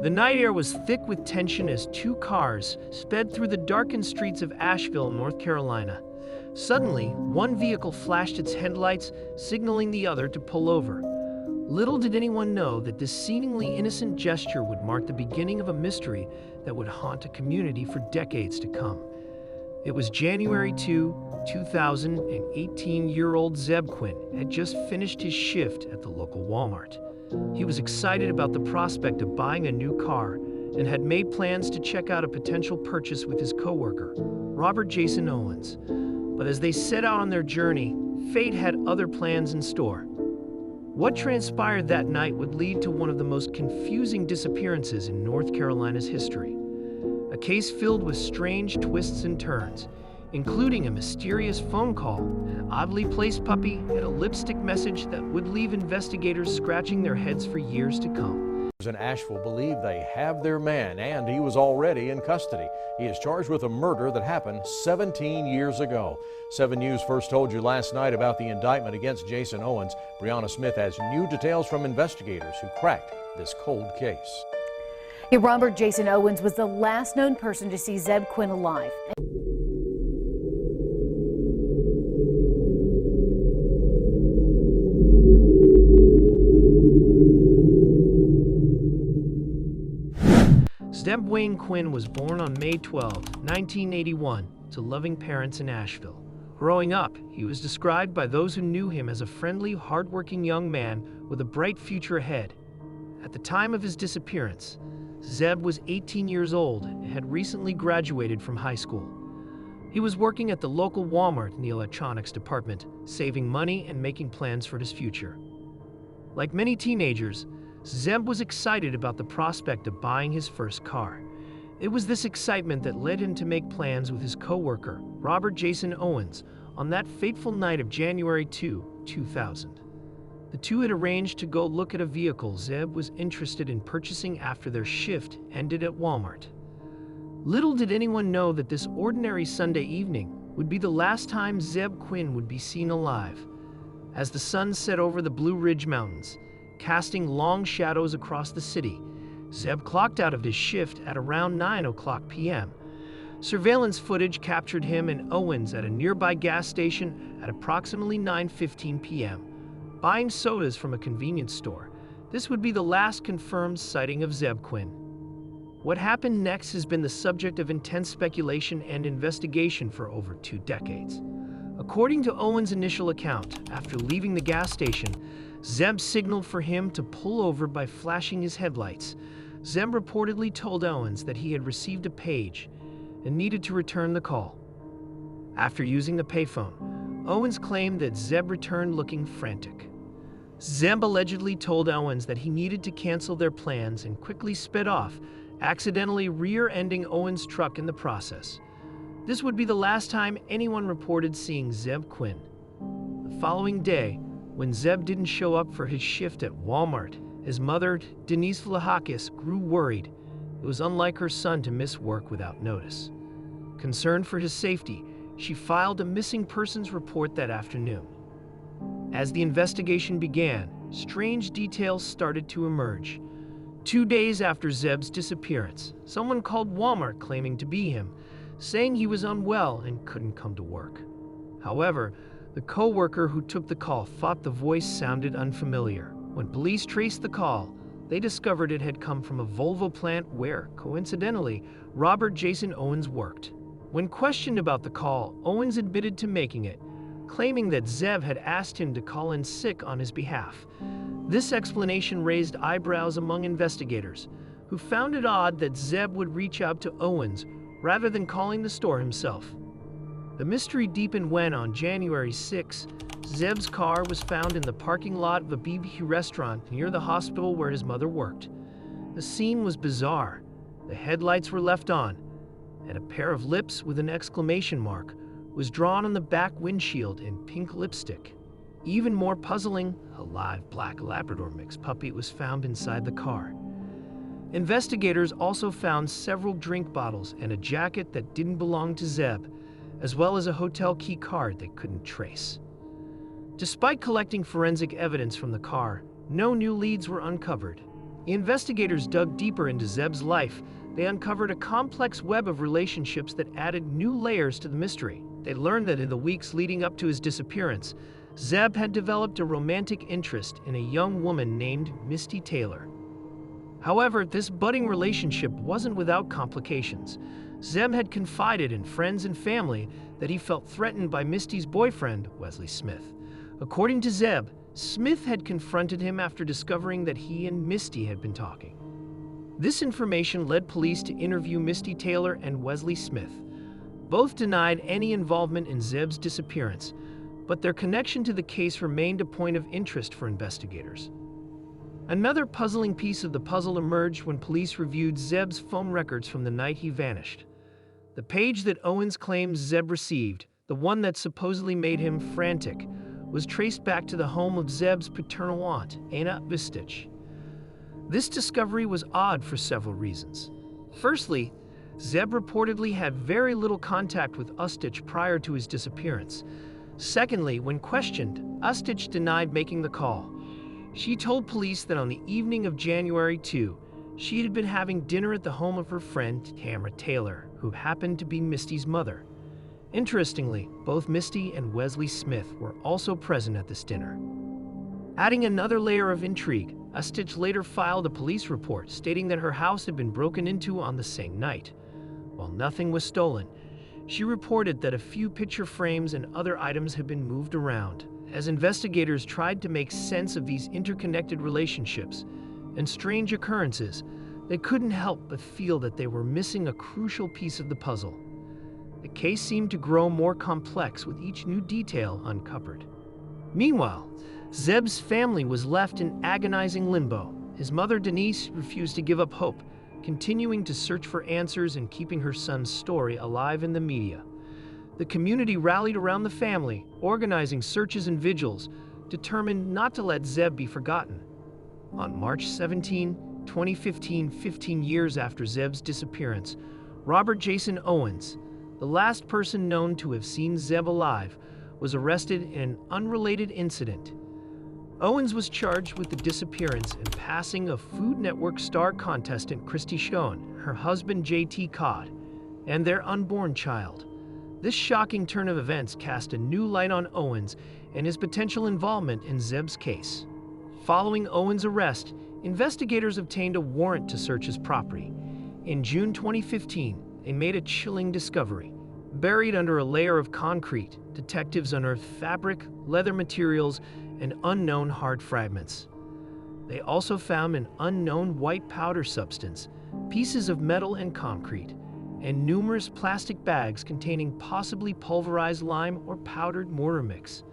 The night air was thick with tension as two cars sped through the darkened streets of Asheville, North Carolina. Suddenly, one vehicle flashed its headlights, signaling the other to pull over. Little did anyone know that this seemingly innocent gesture would mark the beginning of a mystery that would haunt a community for decades to come. It was January 2, 2000, and 18-year-old Zebb Quinn had just finished his shift at the local Walmart. He was excited about the prospect of buying a new car and had made plans to check out a potential purchase with his coworker, Robert Jason Owens. But as they set out on their journey, fate had other plans in store. What transpired that night would lead to one of the most confusing disappearances in North Carolina's history. A case filled with strange twists and turns, including a mysterious phone call, an oddly placed puppy, and a lipstick message that would leave investigators scratching their heads for years to come. In Asheville believe they have their man, and he was already in custody. He is charged with a murder that happened 17 years ago. 7 News first told you last night about the indictment against Jason Owens. Brianna Smith has new details from investigators who cracked this cold case. Robert Jason Owens was the last known person to see Zebb Quinn alive. Zebb Wayne Quinn was born on May 12, 1981, to loving parents in Asheville. Growing up, he was described by those who knew him as a friendly, hardworking young man with a bright future ahead. At the time of his disappearance, Zebb was 18 years old and had recently graduated from high school. He was working at the local Walmart in the electronics department, saving money and making plans for his future. Like many teenagers, Zebb was excited about the prospect of buying his first car. It was this excitement that led him to make plans with his coworker, Robert Jason Owens, on that fateful night of January 2, 2000. The two had arranged to go look at a vehicle Zebb was interested in purchasing after their shift ended at Walmart. Little did anyone know that this ordinary Sunday evening would be the last time Zebb Quinn would be seen alive. As the sun set over the Blue Ridge Mountains, casting long shadows across the city, Zebb clocked out of his shift at around 9:00 p.m. Surveillance footage captured him and Owens at a nearby gas station at approximately 9:15 p.m., buying sodas from a convenience store. This would be the last confirmed sighting of Zebb Quinn. What happened next has been the subject of intense speculation and investigation for over 2 decades. According to Owens' initial account, after leaving the gas station, Zebb signaled for him to pull over by flashing his headlights. Zebb reportedly told Owens that he had received a page and needed to return the call. After using the payphone, Owens claimed that Zebb returned looking frantic. Zebb allegedly told Owens that he needed to cancel their plans and quickly sped off, accidentally rear-ending Owens' truck in the process. This would be the last time anyone reported seeing Zebb Quinn. The following day, when Zebb didn't show up for his shift at Walmart, his mother, Denise Vlahakis, grew worried. It was unlike her son to miss work without notice. Concerned for his safety, she filed a missing persons report that afternoon. As the investigation began, strange details started to emerge. 2 days after Zebb's disappearance, someone called Walmart claiming to be him, saying he was unwell and couldn't come to work. However, the co-worker who took the call thought the voice sounded unfamiliar. When police traced the call, they discovered it had come from a Volvo plant where, coincidentally, Robert Jason Owens worked. When questioned about the call, Owens admitted to making it, claiming that Zebb had asked him to call in sick on his behalf. This explanation raised eyebrows among investigators, who found it odd that Zebb would reach out to Owens rather than calling the store himself. The mystery deepened when, on January 6, Zebb's car was found in the parking lot of a BBQ restaurant near the hospital where his mother worked. The scene was bizarre. The headlights were left on, and a pair of lips with an exclamation mark was drawn on the back windshield in pink lipstick. Even more puzzling, a live black Labrador mix puppy was found inside the car. Investigators also found several drink bottles and a jacket that didn't belong to Zebb, as well as a hotel key card they couldn't trace. Despite collecting forensic evidence from the car, no new leads were uncovered. The investigators dug deeper into Zebb's life. They uncovered a complex web of relationships that added new layers to the mystery. They learned that in the weeks leading up to his disappearance, Zebb had developed a romantic interest in a young woman named Misty Taylor. However, this budding relationship wasn't without complications. Zebb had confided in friends and family that he felt threatened by Misty's boyfriend, Wesley Smith. According to Zebb, Smith had confronted him after discovering that he and Misty had been talking. This information led police to interview Misty Taylor and Wesley Smith. Both denied any involvement in Zebb's disappearance, but their connection to the case remained a point of interest for investigators. Another puzzling piece of the puzzle emerged when police reviewed Zebb's phone records from the night he vanished. The page that Owens claims Zebb received, the one that supposedly made him frantic, was traced back to the home of Zebb's paternal aunt, Anna Bistich. This discovery was odd for several reasons. Firstly, Zebb reportedly had very little contact with Ustich prior to his disappearance. Secondly, when questioned, Ustich denied making the call. She told police that on the evening of January 2, she had been having dinner at the home of her friend, Tamara Taylor, who happened to be Misty's mother. Interestingly, both Misty and Wesley Smith were also present at this dinner. Adding another layer of intrigue, Ustich later filed a police report stating that her house had been broken into on the same night. While nothing was stolen, she reported that a few picture frames and other items had been moved around. As investigators tried to make sense of these interconnected relationships and strange occurrences, they couldn't help but feel that they were missing a crucial piece of the puzzle. The case seemed to grow more complex with each new detail uncovered. Meanwhile, Zebb's family was left in agonizing limbo. His mother, Denise, refused to give up hope, continuing to search for answers and keeping her son's story alive in the media. The community rallied around the family, organizing searches and vigils, determined not to let Zebb be forgotten. On March 17, 2015, 15 years after Zebb's disappearance, Robert Jason Owens, the last person known to have seen Zebb alive, was arrested in an unrelated incident. Owens was charged with the disappearance and passing of Food Network star contestant Christy Schoen, her husband J.T. Codd, and their unborn child. This shocking turn of events cast a new light on Owens and his potential involvement in Zebb's case. Following Owens' arrest, investigators obtained a warrant to search his property. In June 2015, they made a chilling discovery. Buried under a layer of concrete, detectives unearthed fabric, leather materials, and unknown hard fragments. They also found an unknown white powder substance, pieces of metal and concrete, and numerous plastic bags containing possibly pulverized lime or powdered mortar mix.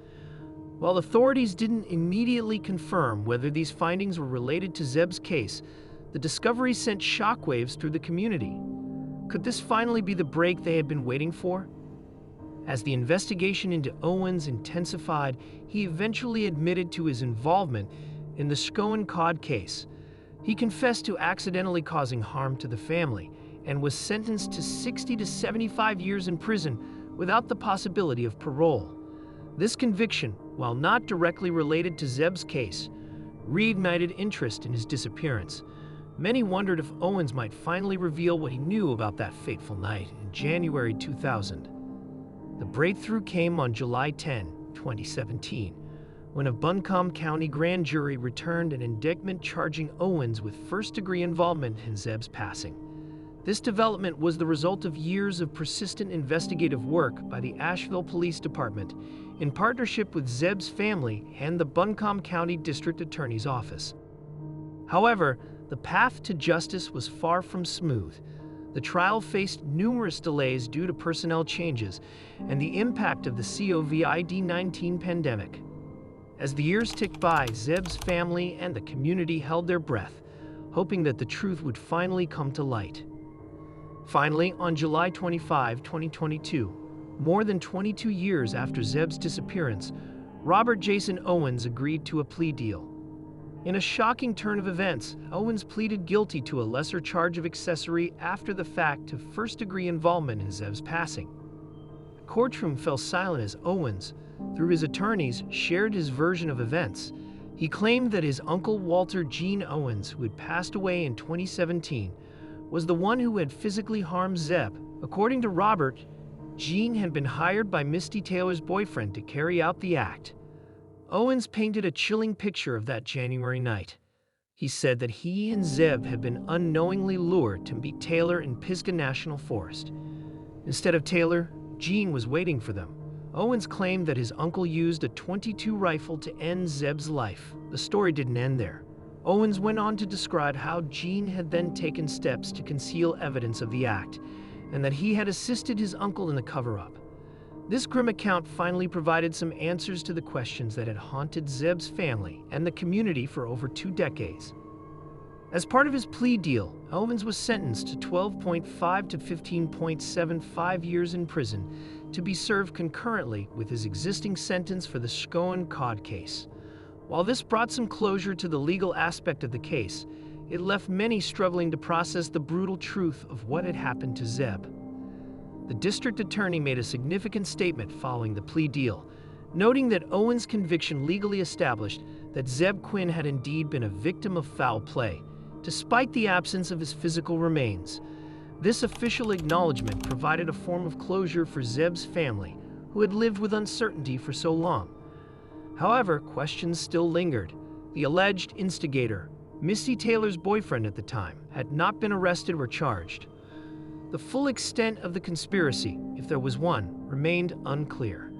While authorities didn't immediately confirm whether these findings were related to Zebb's case, the discovery sent shockwaves through the community. Could this finally be the break they had been waiting for? As the investigation into Owens intensified, he eventually admitted to his involvement in the Schoen-Codd case. He confessed to accidentally causing harm to the family and was sentenced to 60 to 75 years in prison without the possibility of parole. This conviction, while not directly related to Zebb's case, reignited interest in his disappearance. Many wondered if Owens might finally reveal what he knew about that fateful night in January 2000. The breakthrough came on July 10, 2017, when a Buncombe County grand jury returned an indictment charging Owens with first-degree involvement in Zebb's passing. This development was the result of years of persistent investigative work by the Asheville Police Department in partnership with Zebb's family and the Buncombe County District Attorney's Office. However, the path to justice was far from smooth. The trial faced numerous delays due to personnel changes and the impact of the COVID-19 pandemic. As the years ticked by, Zebb's family and the community held their breath, hoping that the truth would finally come to light. Finally, on July 25, 2022, more than 22 years after Zebb's disappearance, Robert Jason Owens agreed to a plea deal. In a shocking turn of events, Owens pleaded guilty to a lesser charge of accessory after the fact to first-degree involvement in Zebb's passing. The courtroom fell silent as Owens, through his attorneys, shared his version of events, He claimed that his uncle Walter Gene Owens, who had passed away in 2017, was the one who had physically harmed Zebb. According to Robert, Gene had been hired by Misty Taylor's boyfriend to carry out the act. Owens painted a chilling picture of that January night. He said that he and Zebb had been unknowingly lured to meet Taylor in Pisgah National Forest. Instead of Taylor, Gene was waiting for them. Owens claimed that his uncle used a .22 rifle to end Zebb's life. The story didn't end there. Owens went on to describe how Gene had then taken steps to conceal evidence of the act, and that he had assisted his uncle in the cover-up. This grim account finally provided some answers to the questions that had haunted Zebb's family and the community for over 2 decades. As part of his plea deal, Owens was sentenced to 12.5 to 15.75 years in prison to be served concurrently with his existing sentence for the Schoen Cod case. While this brought some closure to the legal aspect of the case, it left many struggling to process the brutal truth of what had happened to Zebb. The district attorney made a significant statement following the plea deal, noting that Owens' conviction legally established that Zebb Quinn had indeed been a victim of foul play, despite the absence of his physical remains. This official acknowledgement provided a form of closure for Zebb's family, who had lived with uncertainty for so long. However, questions still lingered. The alleged instigator, Misty Taylor's boyfriend at the time, had not been arrested or charged. The full extent of the conspiracy, if there was one, remained unclear.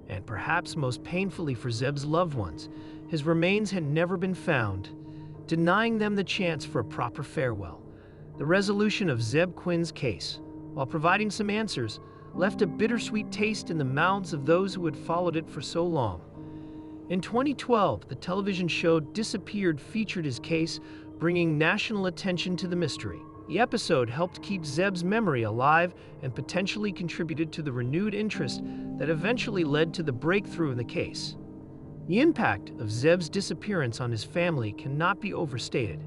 And perhaps most painfully for Zebb's loved ones, his remains had never been found, denying them the chance for a proper farewell. The resolution of Zebb Quinn's case, while providing some answers, left a bittersweet taste in the mouths of those who had followed it for so long. In 2012, the television show Disappeared featured his case, bringing national attention to the mystery. The episode helped keep Zebb's memory alive and potentially contributed to the renewed interest that eventually led to the breakthrough in the case. The impact of Zebb's disappearance on his family cannot be overstated.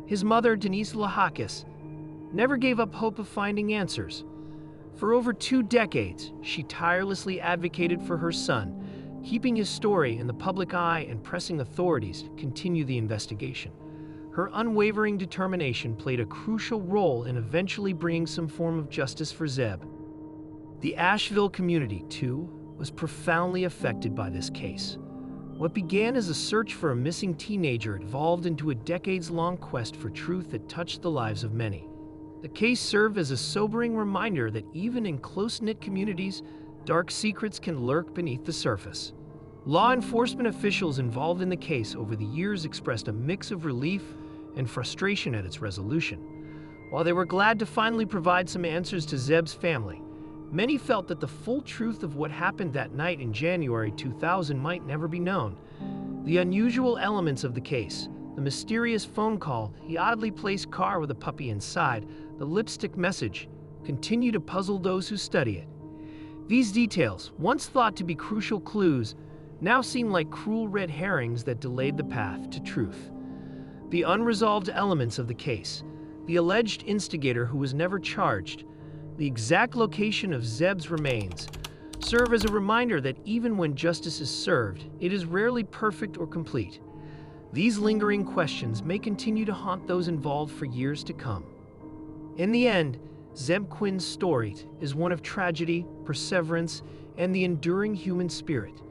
His mother, Denise Lahakis, never gave up hope of finding answers. For over 2 decades, she tirelessly advocated for her son, keeping his story in the public eye and pressing authorities to continue the investigation. Her unwavering determination played a crucial role in eventually bringing some form of justice for Zebb. The Asheville community, too, was profoundly affected by this case. What began as a search for a missing teenager evolved into a decades-long quest for truth that touched the lives of many. The case served as a sobering reminder that even in close-knit communities, dark secrets can lurk beneath the surface. Law enforcement officials involved in the case over the years expressed a mix of relief and frustration at its resolution. While they were glad to finally provide some answers to Zebb's family, many felt that the full truth of what happened that night in January 2000 might never be known. The unusual elements of the case, the mysterious phone call, the oddly placed car with a puppy inside, the lipstick message, continue to puzzle those who study it. These details, once thought to be crucial clues, now seem like cruel red herrings that delayed the path to truth. The unresolved elements of the case, the alleged instigator who was never charged, the exact location of Zebb's remains, serve as a reminder that even when justice is served, it is rarely perfect or complete. These lingering questions may continue to haunt those involved for years to come. In the end, Zebb Quinn's story is one of tragedy, perseverance, and the enduring human spirit.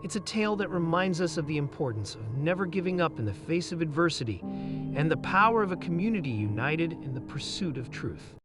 It's a tale that reminds us of the importance of never giving up in the face of adversity and the power of a community united in the pursuit of truth.